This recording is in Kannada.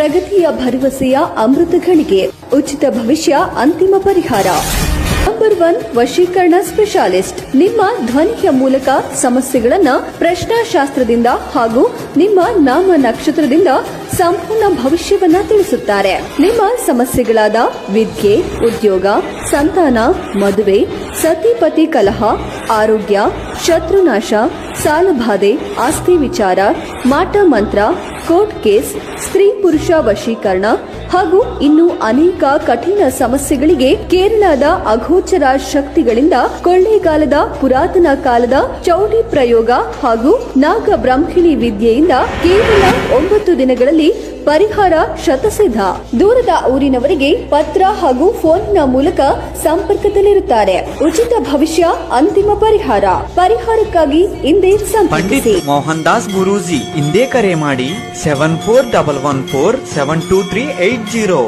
ಪ್ರಗತಿಯ ಭರವಸೆಯ ಅಮೃತ ಘಳಿಗೆ. ಉಚಿತ ಭವಿಷ್ಯ ಅಂತಿಮ ಪರಿಹಾರ. ನಂಬರ್ 1 ವಶೀಕರಣ ಸ್ಪೆಷಾಲಿಸ್ಟ್. ನಿಮ್ಮ ಧ್ವನಿಯ ಮೂಲಕ ಸಮಸ್ಯೆಗಳನ್ನ ಪ್ರಶ್ನಾಶಾಸ್ತ್ರದಿಂದ ಹಾಗೂ ನಿಮ್ಮ ನಾಮ ನಕ್ಷತ್ರದಿಂದ ಸಂಪೂರ್ಣ ಭವಿಷ್ಯವನ್ನ ತಿಳಿಸುತ್ತಾರೆ. ನಿಮ್ಮ ಸಮಸ್ಯೆಗಳಾದ ವಿದ್ಯೆ, ಉದ್ಯೋಗ, ಸಂತಾನ, ಮದುವೆ, ಸತಿಪತಿ ಕಲಹ, ಆರೋಗ್ಯ, ಶತ್ರುನಾಶ, ಸಾಲಬಾಧೆ, ಆಸ್ತಿ ವಿಚಾರ, ಮಾಟ ಮಂತ್ರ, ಕೋರ್ಟ್ ಕೇಸ್, ಸ್ತ್ರೀ ಪುರುಷ ವಶೀಕರಣ ಹಾಗೂ ಇನ್ನು ಅನೇಕ ಕಠಿಣ ಸಮಸ್ಯೆಗಳಿಗೆ ಕೇರಳದ ಅಗೋಚರ ಶಕ್ತಿಗಳಿಂದ ಕೊಳ್ಳೇಗಾಲದ ಪುರಾತನ ಕಾಲದ ಚೌಡಿ ಪ್ರಯೋಗ ಹಾಗೂ ನಾಗ ಬ್ರಹ್ಮಿಣಿ ವಿದ್ಯೆಯಿಂದ ಕೇವಲ 9 ದಿನಗಳಲ್ಲಿ ಪರಿಹಾರ ಶತಸಿದ್ಧ. ದೂರದ ಊರಿನವರಿಗೆ ಪತ್ರ ಹಾಗೂ ಫೋನ್ನ ಮೂಲಕ ಸಂಪರ್ಕದಲ್ಲಿರುತ್ತಾರೆ. ಉಚಿತ ಭವಿಷ್ಯ ಅಂತಿಮ ಪರಿಹಾರ. ಪರಿಹಾರಕ್ಕಾಗಿ ಹಿಂದೆ ಸಂಪರ್ಕಿಸಿ. ಪಂಡಿತ್ ಮೋಹನ್ ದಾಸ್ ಗುರೂಜಿ ಹಿಂದೆ ಕರೆ ಮಾಡಿ 7411472380.